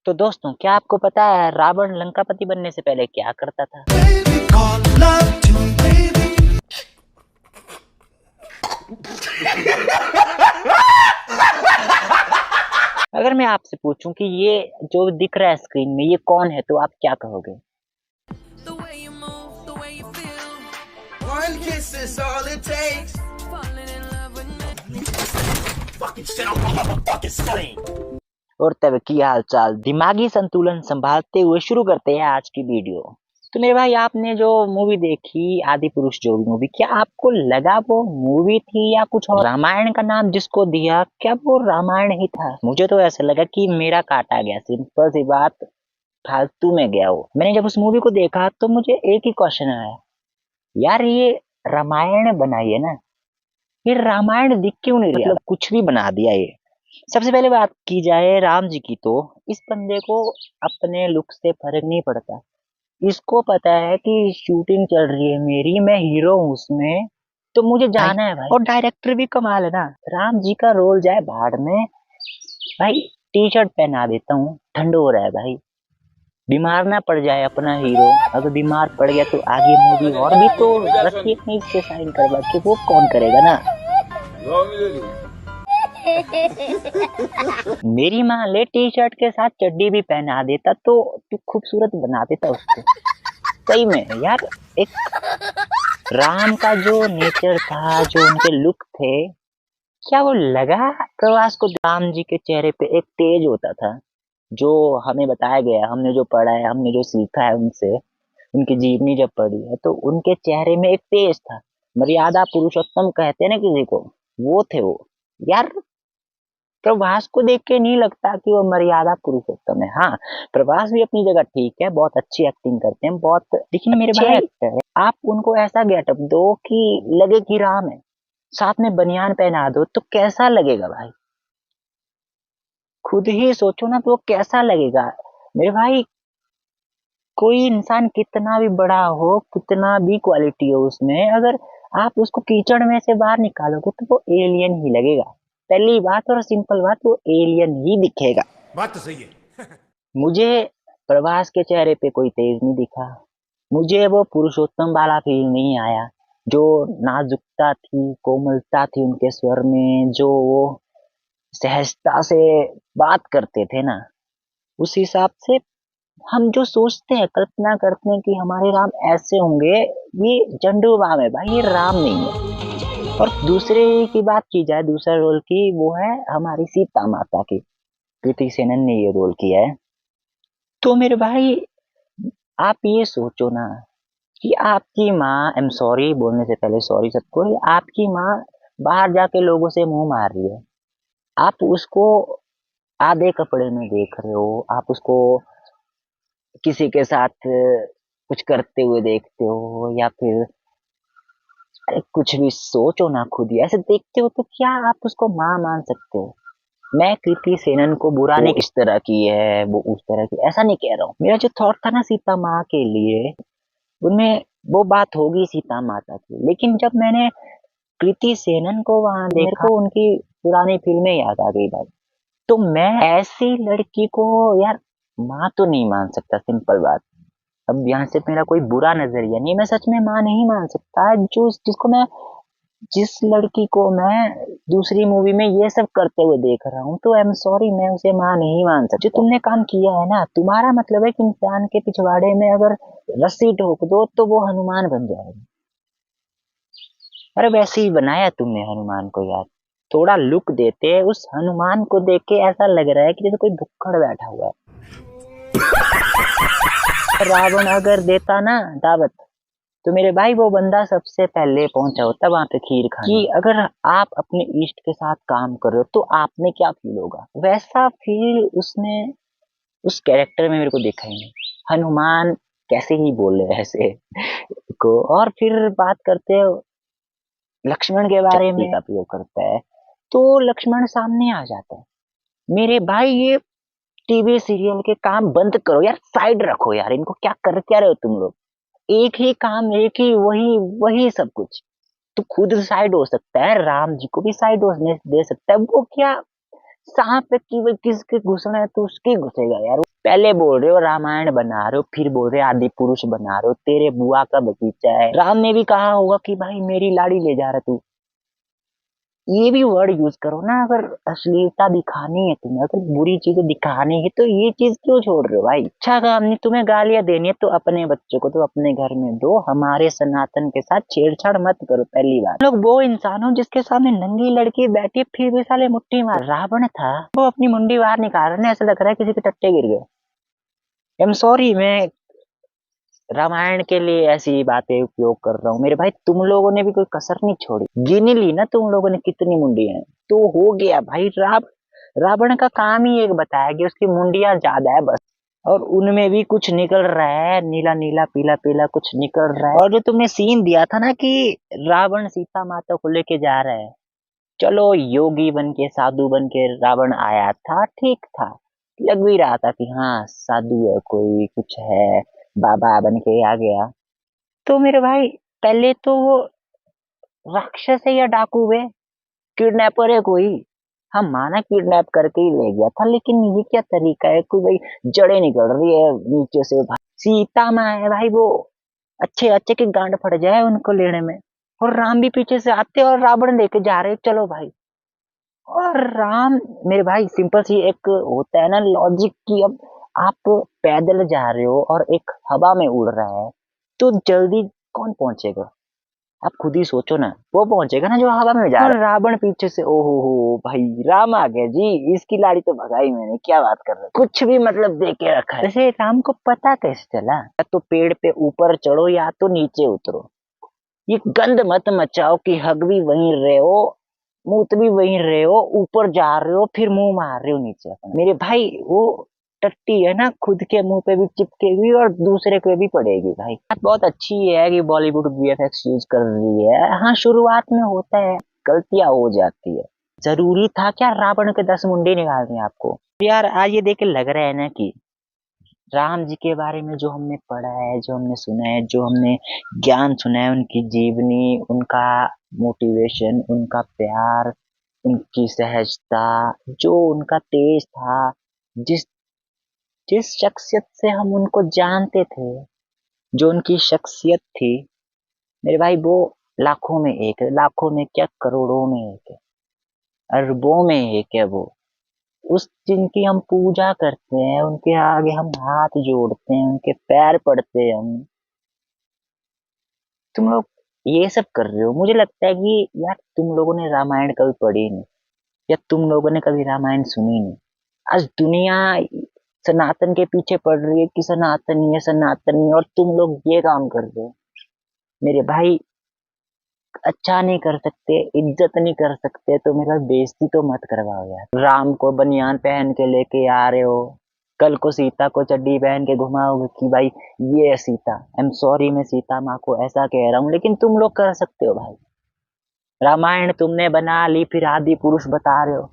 तो दोस्तों, क्या आपको पता है रावण लंकापति बनने से पहले क्या करता था? अगर मैं आपसे पूछूं कि ये जो दिख रहा है स्क्रीन में, ये कौन है, तो आप क्या कहोगे? और तब की हाल चाल, दिमागी संतुलन संभालते हुए शुरू करते हैं आज की वीडियो। तो मेरे भाई, आपने जो मूवी देखी आदि पुरुष जो मूवी, क्या आपको लगा वो मूवी थी या कुछ और? रामायण का नाम जिसको दिया, क्या वो रामायण ही था? मुझे तो ऐसा लगा कि मेरा काटा गया, सिंपल सी बात, फालतू में गया वो। मैंने जब उस मूवी को देखा तो मुझे एक ही क्वेश्चन आया, यार ये रामायण बनाई है ना, ये रामायण दिख क्यों नहीं रहा? मतलब कुछ भी बना दिया ये। सबसे पहले बात की जाए राम जी की, तो इस बंदे को अपने लुक से फर्क नहीं पड़ता। इसको पता है कि शूटिंग चल रही है मेरी, मैं हीरो हूँ उसमें, तो मुझे जाना है भाई। और डायरेक्टर भी कमाल है ना, राम जी का रोल जाए भाड़ में, भाई टी शर्ट पहना देता हूँ, ठंड हो रहा है भाई, बीमार ना पड़ जाए अपना हीरो। अगर बीमार पड़ गया तो आगे मूवी और भी तो रखिए, नहीं इससे साइन करवा के, वो कौन करेगा ना। मेरी माँ ले टी शर्ट के साथ चड्डी भी पहना देता तो तू खूबसूरत बना देता उसको। सही में यार, एक राम का जो नेचर था, जो उनके लुक थे, क्या वो लगा प्रवास को? राम जी के चेहरे पे एक तेज होता था, जो हमें बताया गया, हमने जो पढ़ा है, हमने जो सीखा है उनसे, उनकी जीवनी जब पढ़ी है, तो उनके चेहरे में एक तेज था। मर्यादा पुरुषोत्तम कहते हैं ना किसी को, वो थे वो। यार प्रभास को देख के नहीं लगता कि वो मर्यादा पुरुषोत्तम है। हाँ, प्रभास भी अपनी जगह ठीक है, बहुत अच्छी एक्टिंग करते हैं, बहुत, लेकिन मेरे भाई एक्टर है। आप उनको ऐसा गेटअप दो कि लगे कि राम है, साथ में बनियान पहना दो तो कैसा लगेगा भाई? खुद ही सोचो ना, तो वो कैसा लगेगा मेरे भाई? कोई इंसान कितना भी बड़ा हो, कितना भी क्वालिटी हो उसमें, अगर आप उसको कीचड़ में से बाहर निकालोगे तो वो एलियन ही लगेगा। पहली बात और सिंपल बात, वो एलियन ही दिखेगा। बात तो सही है। मुझे प्रभास के चेहरे पे कोई तेज नहीं दिखा, मुझे वो पुरुषोत्तम वाला फील नहीं आया। जो नाजुकता थी, कोमलता थी उनके स्वर में, जो वो सहजता से बात करते थे ना, उस हिसाब से हम जो सोचते हैं, कल्पना करते हैं कि हमारे राम ऐसे होंगे, ये जंडू बाम है भाई, ये राम नहीं है। और दूसरे की बात की जाए, दूसरा रोल की, वो है हमारी सीता माता की, कृति सेनन ने ये रोल किया है। तो मेरे भाई, आप ये सोचो ना कि आपकी माँ, आई एम सॉरी बोलने से पहले सॉरी सबको, आपकी माँ बाहर जाके लोगों से मुंह मार रही है, आप उसको आधे कपड़े में देख रहे हो, आप उसको किसी के साथ कुछ करते हुए देखते हो, या फिर अरे कुछ भी सोचो ना, खुद ही ऐसे देखते हो, तो क्या आप उसको माँ मान सकते हो? मैं कृति सेनन को बुरा नहीं, इस तरह की है, वो उस तरह की, ऐसा नहीं कह रहा हूँ। मेरा जो थॉट था ना सीता माँ के लिए, उनमें वो बात होगी सीता माता की, लेकिन जब मैंने कृति सेनन को वहां देखा, मेरे को उनकी पुरानी फिल्में याद आ गई भाई। तो मैं ऐसी लड़की को यार माँ तो नहीं मान सकता, सिंपल बात। अब यहाँ से मेरा कोई बुरा नजरिया नहीं, मैं सच में माँ नहीं मान सकता। जो जिसको मैं, जिस लड़की को मैं दूसरी मूवी में ये सब करते हुए देख रहा हूँ, तो आई एम सॉरी, मैं उसे माँ नहीं मान सकता। जो तुमने काम किया है ना, तुम्हारा मतलब है कि इंसान के पिछवाड़े में अगर रस्सी ठोक दो तो वो हनुमान बन जाएगा। अरे वैसे ही बनाया तुमने हनुमान को यार, थोड़ा लुक देते, उस हनुमान को देख के ऐसा लग रहा है कि जैसे कोई भुक्कड़ बैठा हुआ है। रावण अगर देता ना दावत, तो मेरे भाई वो बंदा सबसे पहले पहुंचा होता वहां पे खीर खाने। कि अगर आप अपने इष्ट के साथ काम कर रहे हो तो आप में क्या फील होगा, वैसा फील उसने, उस कैरेक्टर में मेरे को देखा ही नहीं। हनुमान कैसे ही बोले ऐसे को। और फिर बात करते हैं लक्ष्मण के बारे में, का प्रयोग करता है तो लक्ष्मण सामने आ जाता है। मेरे भाई, ये टीवी सीरियल के काम बंद करो यार, साइड रखो यार, इनको क्या कर क्या रहे हो तुम लोग? एक ही काम, एक ही, वही वही सब कुछ। तो खुद साइड हो सकता है, राम जी को भी साइड होने दे सकता है, वो क्या सांप की वो किसके घुसना है तो उसके घुसेगा यार। पहले बोल रहे हो रामायण बना रहे हो, फिर बोल रहे हो आदि पुरुष बना रहे हो, तेरे बुआ का बगीचा है। राम ने भी कहा होगा कि भाई मेरी लाड़ी ले जा रहा तू। ये भी वर्ड यूज करो ना। अगर अश्लीलता दिखानी है तुम्हें, अगर बुरी चीजें दिखानी है तो ये चीज क्यों छोड़ रहे हो भाई। अच्छा काम नहीं, तुम्हें गालियां देनी है तो अपने बच्चों को तो अपने घर में दो, हमारे सनातन के साथ छेड़छाड़ मत करो। पहली बात, लोग वो इंसान हो जिसके सामने नंगी लड़की बैठी फिर भी साले मुट्ठी मार। रावण था वो अपनी मुंडी बाहर निकाल रहे, ऐसा लग रहा है किसी के टट्टे गिर गए। आई एम सॉरी, मैं रामायण के लिए ऐसी बातें उपयोग कर रहा हूँ। मेरे भाई तुम लोगों ने भी कोई कसर नहीं छोड़ी, गिन ली ना तुम लोगों ने कितनी मुंडियां हैं तो हो गया भाई। रावण का काम ही एक बताया कि उसकी मुंडियां ज्यादा है बस, और उनमें भी कुछ निकल रहा है, नीला नीला पीला पीला कुछ निकल रहा है। और जो तुमने सीन दिया था ना कि रावण सीता माता को लेके जा रहा है, चलो योगी बन के साधु बन के रावण आया था, ठीक था, लग भी रहा था कि हाँ साधु है कोई, कुछ है, बाबा बन के आ गया। तो मेरे भाई पहले तो वो राक्षस है या डाकू है, किडनैपर है कोई, हम माना किडनैप करके ही ले गया था, लेकिन ये क्या तरीका है कोई भाई, जड़ें निकल रही है नीचे से भाई। सीता माँ है भाई, वो अच्छे अच्छे की गांड फट जाए उनको लेने में, और राम भी पीछे से आते और रावण लेके जा रहे, चलो भाई। और राम, मेरे भाई सिंपल सी एक होता है ना लॉजिक कि अब आप पैदल जा रहे हो और एक हवा में उड़ रहा है, तो जल्दी कौन पहुंचेगा। आप खुद ही सोचो ना, वो पहुंचेगा ना जो हवा में जा रहा है। और रावण पीछे से, ओहो हो भाई राम आ गया जी, इसकी लाड़ी तो भगाई मैंने, क्या बात कर रहे हो, कुछ भी मतलब दे के रखा है। वैसे राम को पता कैसे चला, या तो पेड़ पे ऊपर चढ़ो या तो नीचे उतरो, ये गंद मत मचाओ कि हग भी वहीं रहे हो, मूत भी वहीं रहे हो, ऊपर जा रहे हो फिर मुंह मार रहे हो नीचे अपना। मेरे भाई वो टट्टी है ना, खुद के मुंह पे भी चिपकेगी और दूसरे पे भी पड़ेगी भाई। बात बहुत अच्छी है कि बॉलीवुड वीएफएक्स यूज कर रही है, हाँ शुरुआत में होता है, गलतियां हो जाती है। जरूरी था क्या रावण के 10 मुंडे निकालने आपको। यार आज ये देख के लग रहा है ना कि राम जी के बारे में जो हमने पढ़ा है, जो हमने सुना है, जो हमने ज्ञान सुना है, उनकी जीवनी, उनका मोटिवेशन, उनका प्यार, उनकी सहजता, जो उनका तेज था, जिस जिस शख्सियत से हम उनको जानते थे, जो उनकी शख्सियत थी, मेरे भाई वो लाखों में एक है, लाखों में क्या करोड़ों में एक है, अरबों में एक है वो। उस जिनकी हम पूजा करते हैं, उनके आगे हम हाथ जोड़ते हैं, उनके पैर पड़ते हैं हम। तुम लोग ये सब कर रहे हो, मुझे लगता है कि यार तुम लोगों ने रामायण कभी पढ़ी नहीं, या तुम लोगों ने कभी रामायण सुनी नहीं। आज दुनिया सनातन के पीछे पड़ रही है कि सनातनी है सनातनी है, और तुम लोग ये काम कर रहे हो। मेरे भाई अच्छा नहीं कर सकते, इज्जत नहीं कर सकते तो मेरा बेइज्जती तो मत करवाओ यार। राम को बनियान पहन के लेके आ रहे हो, कल को सीता को चड्डी पहन के घुमाओगे कि भाई ये है सीता। आई एम सॉरी, मैं सीता माँ को ऐसा कह रहा हूँ, लेकिन तुम लोग कर सकते हो भाई। रामायण तुमने बना ली, फिर आदि पुरुष बता रहे हो,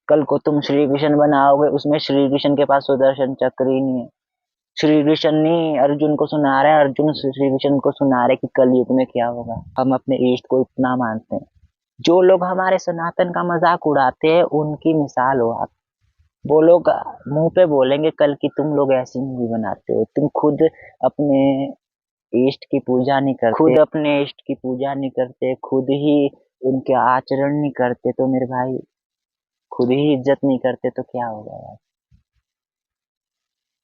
कल को तुम श्री कृष्ण बनाओगे, उसमें श्री कृष्ण के पास सुदर्शन चक्र ही नहीं है। श्री कृष्ण नहीं अर्जुन को सुना रहा है, अर्जुन श्री कृष्ण को सुना रहे कि कलयुग में क्या होगा। हम अपने इष्ट को इतना मानते हैं। जो लोग हमारे सनातन का मजाक उड़ाते हैं उनकी मिसाल हो आप। वो लोग मुंह पे बोलेंगे कल की तुम लोग ऐसी मूवी बनाते हो, तुम खुद अपने इष्ट की पूजा नहीं करते, खुद अपने इष्ट की पूजा नहीं करते, खुद ही उनके आचरण नहीं करते, तो मेरे भाई खुद ही इज्जत नहीं करते तो क्या होगा यार।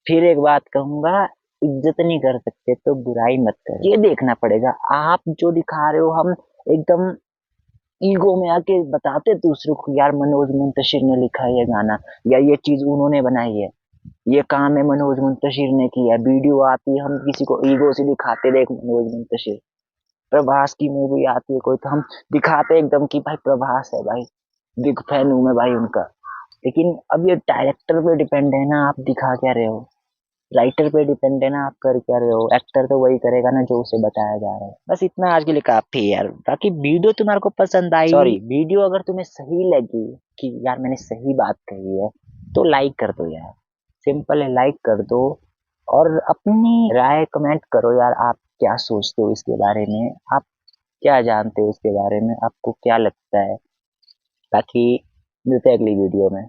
फिर एक बात कहूंगा, इज्जत नहीं कर सकते तो बुराई मत कर, ये देखना पड़ेगा। आप जो दिखा रहे हो, हम एकदम ईगो में आके बताते दूसरों को यार मनोज मुंतशिर ने लिखा है ये गाना, या ये चीज उन्होंने बनाई है, ये काम है मनोज मुंतशिर ने किया। वीडियो आती है हम किसी को ईगो से दिखाते, देख मनोज मुंतशिर। प्रभास की मूवी आती है कोई तो हम दिखाते एकदम कि भाई प्रभास है भाई, बिग फैन हूं मैं भाई उनका। लेकिन अब ये डायरेक्टर पे डिपेंड है ना, आप दिखा क्या रहे हो। राइटर पे डिपेंड है ना, आप कर क्या रहे हो। एक्टर तो वही करेगा ना जो उसे बताया जा रहा है। बस इतना आज के लिए काफी है यार। बाकी वीडियो तुम्हारे को पसंद आई, सॉरी वीडियो अगर तुम्हें सही लगी कि यार मैंने सही बात कही है, तो लाइक कर दो यार, सिंपल है, लाइक कर दो। और अपनी राय कमेंट करो यार, आप क्या सोचते हो इसके बारे में, आप क्या जानते हो इसके बारे में, आपको क्या लगता है। बाकी मिलते हैं अगली वीडियो में।